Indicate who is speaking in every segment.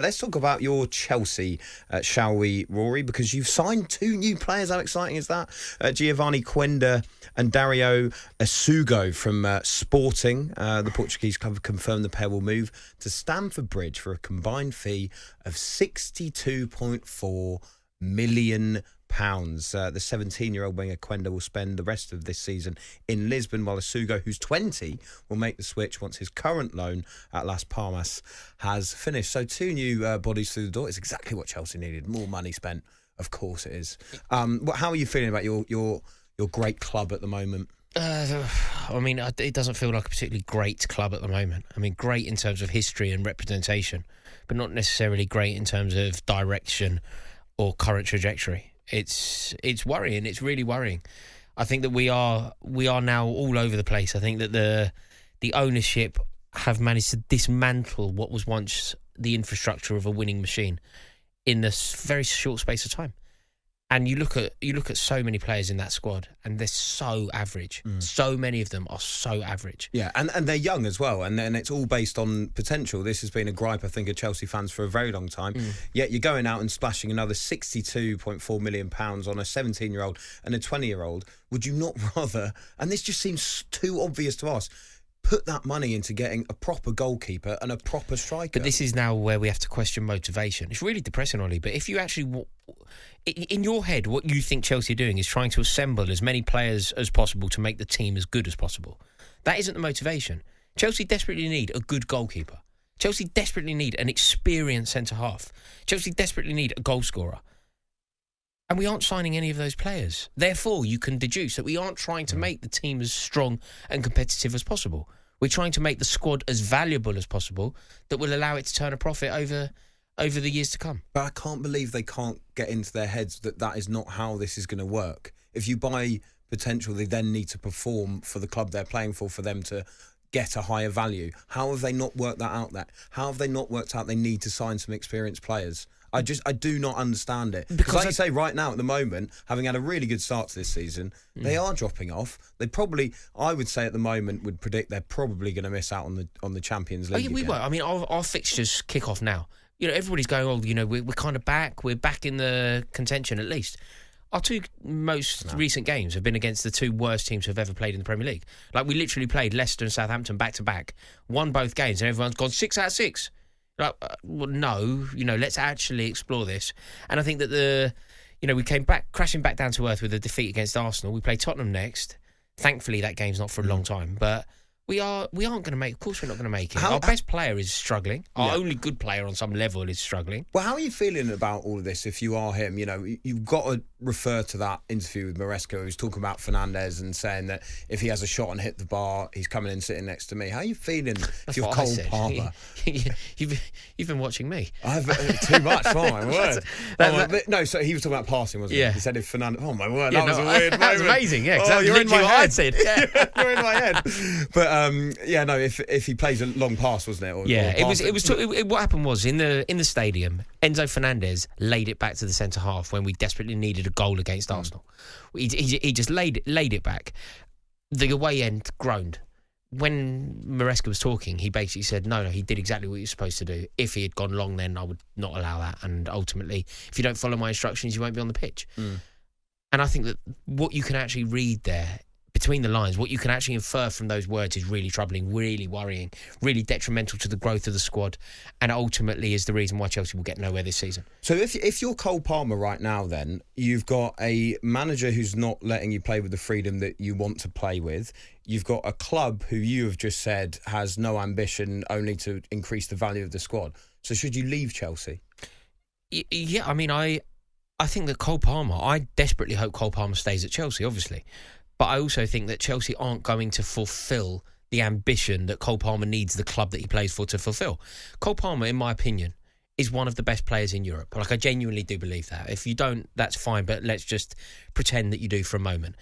Speaker 1: Let's talk about your Chelsea, shall we, Rory? Because you've signed 2 new players. How exciting is that? Giovanni Quenda and Dario Asugo from Sporting. The Portuguese club have confirmed the pair will move to Stamford Bridge for a combined fee of £62.4 million. The 17-year-old winger Quenda will spend the rest of this season in Lisbon, while Asugo, who's 20, will make the switch once his current loan at Las Palmas has finished. So 2 new bodies through the door. It's exactly what Chelsea needed. More money spent, of course it is. How are you feeling about your great club at the moment?
Speaker 2: It doesn't feel like a particularly great club at the moment. I mean, great in terms of history and representation, but not necessarily great in terms of direction or current trajectory. It's worrying. It's really worrying. I think that we are now all over the place. I think that the ownership have managed to dismantle what was once the infrastructure of a winning machine in this very short space of time. And you look at so many players in that squad, and they're so average. So many of them are so average.
Speaker 1: Yeah, and they're young as well, and then it's all based on potential. This has been a gripe, I think, of Chelsea fans for a very long time. Yet you're going out and splashing another £62.4 million on a 17-year-old and a 20-year-old. Would you not rather, and this just seems too obvious to us, put that money into getting a proper goalkeeper and a proper striker?
Speaker 2: But this is now where we have to question motivation. It's really depressing, Ollie, but if you actually... In your head, what you think Chelsea are doing is trying to assemble as many players as possible to make the team as good as possible. That isn't the motivation. Chelsea desperately need a good goalkeeper. Chelsea desperately need an experienced centre-half. Chelsea desperately need a goal scorer. And we aren't signing any of those players. Therefore, you can deduce that we aren't trying to make the team as strong and competitive as possible. We're trying to make the squad as valuable as possible that will allow it to turn a profit over the years to come.
Speaker 1: But I can't believe they can't get into their heads that is not how this is going to work. If you buy potential, they then need to perform for the club they're playing for them to get a higher value. How have they not worked that out? How have they not worked out they need to sign some experienced players? I do not understand it. Because like you say, right now, at the moment, having had a really good start to this season, they are dropping off. They probably, I would say at the moment, would predict they're probably going to miss out on the Champions League.
Speaker 2: We won't. I mean, our fixtures kick off now. You know, everybody's going, we're kind of back. We're back in the contention at least. Our 2 most recent games have been against the 2 worst teams who have ever played in the Premier League. Like, we literally played Leicester and Southampton back-to-back, won both games, and everyone's gone 6 out of 6. Like, well, no, let's actually explore this. And I think that we came back, crashing back down to earth with a defeat against Arsenal. We play Tottenham next. Thankfully, that game's not for a long time, but... We aren't going to make... Of course we're not going to make it. Our best player is struggling. Our only good player on some level is struggling.
Speaker 1: Well, how are you feeling about all of this if you are him? You've got to refer to that interview with Maresca who's talking about Fernandes and saying that if he has a shot and hit the bar, he's coming in sitting next to me. How are you feeling if you're Cole Palmer?
Speaker 2: You've been watching me.
Speaker 1: I've too much, oh my word. No, so he was talking about passing, wasn't he? He said if Fernandes... Oh my word, that was a weird moment.
Speaker 2: That was amazing, yeah.
Speaker 1: Oh, you're in my head.
Speaker 2: Said. Yeah.
Speaker 1: You're in my head. But if he plays a long pass, wasn't it?
Speaker 2: What happened was in the stadium, Enzo Fernandez laid it back to the centre half when we desperately needed a goal against Arsenal. He just laid it back. The away end groaned. When Maresca was talking, he basically said, no, he did exactly what he was supposed to do. If he had gone long, then I would not allow that. And ultimately, if you don't follow my instructions, you won't be on the pitch. And I think that what you can actually read there between the lines, what you can actually infer from those words is really troubling, really worrying, really detrimental to the growth of the squad, and ultimately is the reason why Chelsea will get nowhere this season.
Speaker 1: So if you're Cole Palmer right now, then you've got a manager who's not letting you play with the freedom that you want to play with. You've got a club who you have just said has no ambition, only to increase the value of the squad. So should you leave Chelsea?
Speaker 2: Yeah, I mean, I think that Cole Palmer, I desperately hope Cole Palmer stays at Chelsea, obviously. But I also think that Chelsea aren't going to fulfil the ambition that Cole Palmer needs the club that he plays for to fulfil. Cole Palmer, in my opinion, is one of the best players in Europe. Like, I genuinely do believe that. If you don't, that's fine, but let's just pretend that you do for a moment.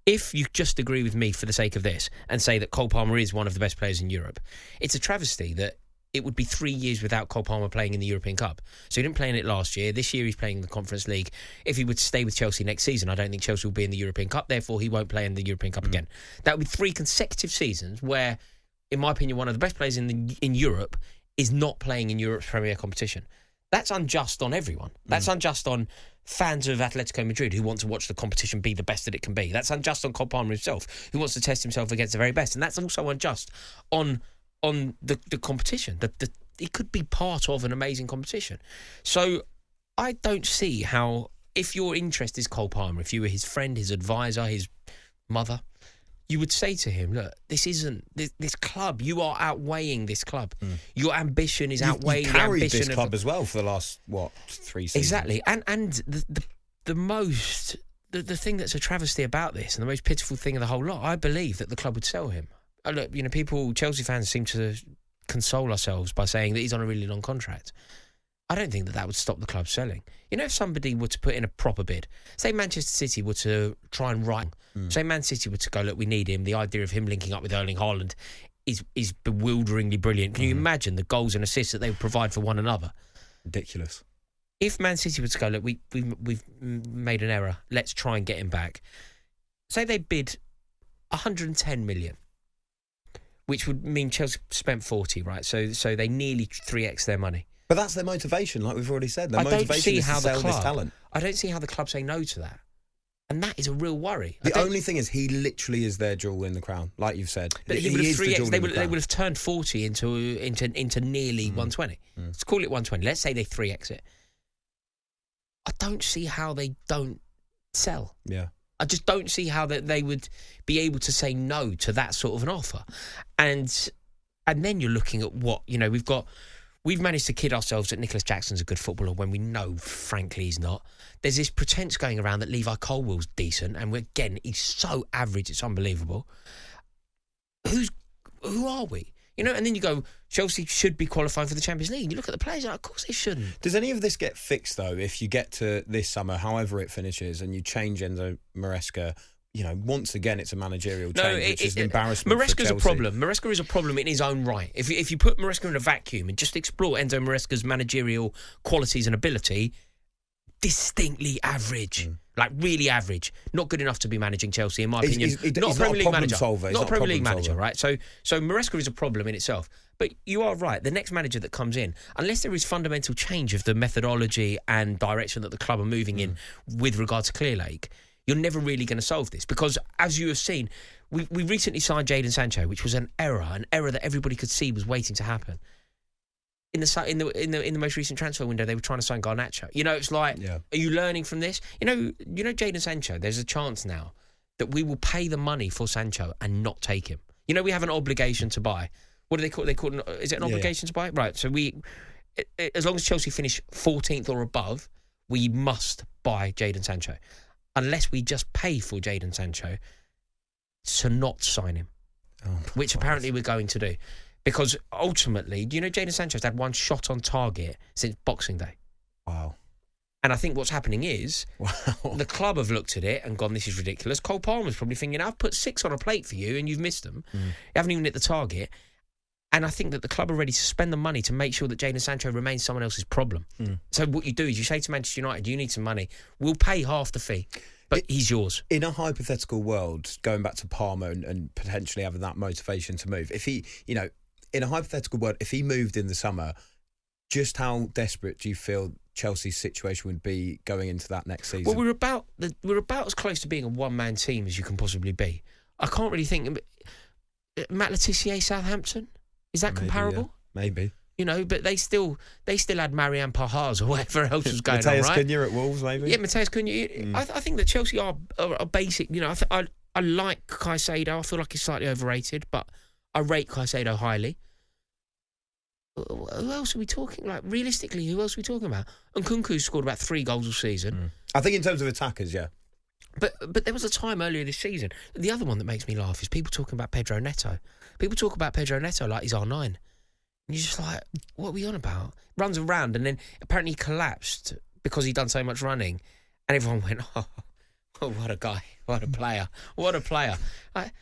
Speaker 2: If you just agree with me for the sake of this and say that Cole Palmer is one of the best players in Europe, it's a travesty that it would be 3 years without Cole Palmer playing in the European Cup. So he didn't play in it last year. This year he's playing in the Conference League. If he would stay with Chelsea next season, I don't think Chelsea will be in the European Cup. Therefore, he won't play in the European Cup again. That would be 3 consecutive seasons where, in my opinion, one of the best players in Europe is not playing in Europe's premier competition. That's unjust on everyone. That's unjust on fans of Atletico Madrid who want to watch the competition be the best that it can be. That's unjust on Cole Palmer himself, who wants to test himself against the very best. And that's also unjust on the competition. It could be part of an amazing competition. So I don't see how, if your interest is Cole Palmer, if you were his friend, his advisor, his mother, you would say to him, look, this isn't this club. You are outweighing this club. Your ambition is outweighing the ambition
Speaker 1: this
Speaker 2: of
Speaker 1: club as well for the last 3 seasons.
Speaker 2: Exactly, and the thing that's a travesty about this, and the most pitiful thing of the whole lot, I believe that the club would sell him. Look, Chelsea fans seem to console ourselves by saying that he's on a really long contract. I don't think that would stop the club selling. If somebody were to put in a proper bid, say Manchester City were to try and write, say Man City were to go, look, we need him. The idea of him linking up with Erling Haaland is bewilderingly brilliant. Can you imagine the goals and assists that they would provide for one another?
Speaker 1: Ridiculous.
Speaker 2: If Man City were to go, look, we've made an error, let's try and get him back. Say they bid 110 million, which would mean Chelsea spent 40, right? So they nearly 3x their money.
Speaker 1: But that's their motivation, like we've already said. Their motivation is to sell this talent.
Speaker 2: I don't see how the club say no to that. And that is a real worry.
Speaker 1: The only thing is he literally is their jewel in the crown, like you've said.
Speaker 2: But he would have 3x. They would have turned 40 into nearly 120. Let's call it 120. Let's say they 3x it. I don't see how they don't sell.
Speaker 1: Yeah.
Speaker 2: I just don't see how that they would be able to say no to that sort of an offer. And then you're looking at what, we've managed to kid ourselves that Nicholas Jackson's a good footballer when we know, frankly, he's not. There's this pretense going around that Levi Colwell's decent, and he's so average, it's unbelievable. Who are we? And then you go, Chelsea should be qualifying for the Champions League. You look at the players, of course they shouldn't.
Speaker 1: Does any of this get fixed, though, if you get to this summer, however it finishes, and you change Enzo Maresca? Once again, it's a managerial change, which is an embarrassment for Chelsea.
Speaker 2: Maresca is a problem in his own right. If you put Maresca in a vacuum and just explore Enzo Maresca's managerial qualities and ability, distinctly average. Like, really average. Not good enough to be managing Chelsea, in my opinion.
Speaker 1: He's not a Premier League manager.
Speaker 2: Not a Premier League manager, right? So Maresca is a problem in itself. But you are right. The next manager that comes in, unless there is fundamental change of the methodology and direction that the club are moving in with regard to Clearlake, you're never really going to solve this. Because, as you have seen, we recently signed Jadon Sancho, which was an error that everybody could see was waiting to happen. In the most recent transfer window, they were trying to sign Garnacho. It's like, Are you learning from this? Jadon Sancho, there's a chance now that we will pay the money for Sancho and not take him. We have an obligation to buy. What do they call it? Is it an obligation to buy? Right, so as long as Chelsea finish 14th or above, we must buy Jadon Sancho. Unless we just pay for Jadon Sancho to not sign him, which apparently we're going to do. Because ultimately, Jadon Sancho's had one shot on target since Boxing Day.
Speaker 1: Wow.
Speaker 2: And I think what's happening is the club have looked at it and gone, this is ridiculous. Cole Palmer's probably thinking, I've put 6 on a plate for you and you've missed them. You haven't even hit the target. And I think that the club are ready to spend the money to make sure that Jadon Sancho remains someone else's problem. So what you do is you say to Manchester United, you need some money. We'll pay half the fee, but he's yours.
Speaker 1: In a hypothetical world, going back to Palmer and potentially having that motivation to move, if he, in a hypothetical world, if he moved in the summer, just how desperate do you feel Chelsea's situation would be going into that next season?
Speaker 2: Well, we're about as close to being a one-man team as you can possibly be. I can't really think. Matt Letizia, Southampton, is that comparable?
Speaker 1: Yeah, maybe.
Speaker 2: But they still had Marianne Pahars or whatever else was going on, right?
Speaker 1: Mateus Cunha at Wolves, maybe.
Speaker 2: Yeah, Mateus Cunha. I think that Chelsea are basic. I like Caicedo. I feel like he's slightly overrated, but I rate Caicedo highly. Who else are we talking? Like, realistically, who else are we talking about? And Nkunku's scored about 3 goals all season.
Speaker 1: I think in terms of attackers, yeah.
Speaker 2: But there was a time earlier this season. The other one that makes me laugh is people talking about Pedro Neto. People talk about Pedro Neto like he's R9. And you're just like, what are we on about? Runs around and then apparently he collapsed because he'd done so much running. And everyone went, oh, what a guy. What a player. What a player. Like,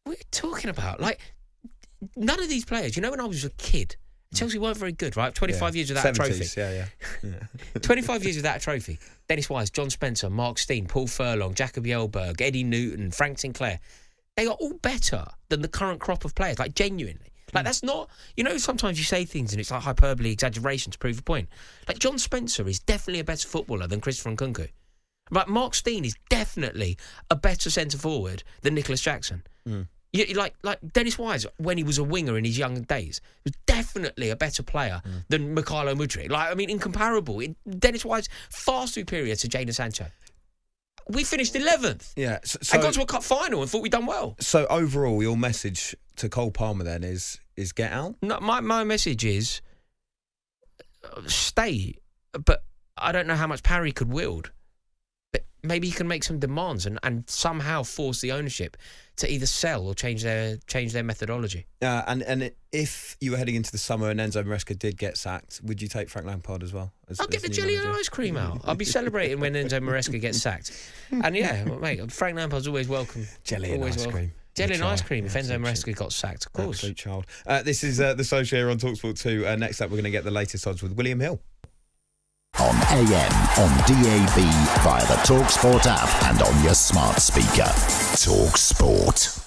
Speaker 2: what are you talking about? Like, none of these players, when I was a kid, Chelsea weren't very good, right? 25 years without
Speaker 1: 70s,
Speaker 2: a trophy. 25 years without a trophy. Dennis Wise, John Spencer, Mark Steen, Paul Furlong, Jacob Jelberg, Eddie Newton, Frank Sinclair. They are all better than the current crop of players, like genuinely. Like, that's not... You know, sometimes you say things and it's like hyperbole, exaggeration to prove a point. Like, John Spencer is definitely a better footballer than Christopher Nkunku. But Mark Stein is definitely a better centre-forward than Nicholas Jackson. Like Dennis Wise, when he was a winger in his young days, was definitely a better player than Mykhailo Mudryk. Like, I mean, incomparable. Dennis Wise, far superior to Jadon Sancho. We finished 11th.
Speaker 1: Yeah.
Speaker 2: And got to a cup final and thought we'd done well.
Speaker 1: So overall, your message to Cole Palmer then is get out?
Speaker 2: No, my message is stay, but I don't know how much power he could wield. But maybe he can make some demands and somehow force the ownership to either sell or change their methodology.
Speaker 1: And if you were heading into the summer and Enzo Maresca did get sacked, would you take Frank Lampard as well?
Speaker 2: I'll get the jelly and ice cream out. I'll be celebrating when Enzo Maresca gets sacked. And yeah, mate, Frank Lampard's always welcome.
Speaker 1: Jelly and ice cream.
Speaker 2: Jelly and ice cream if Enzo Maresca got sacked, of course.
Speaker 1: Absolute child. This is the Social here on talkSPORT 2. Next up, we're going to get the latest odds with William Hill.
Speaker 3: On AM, on DAB, via the talkSPORT app and on your smart speaker. talkSPORT.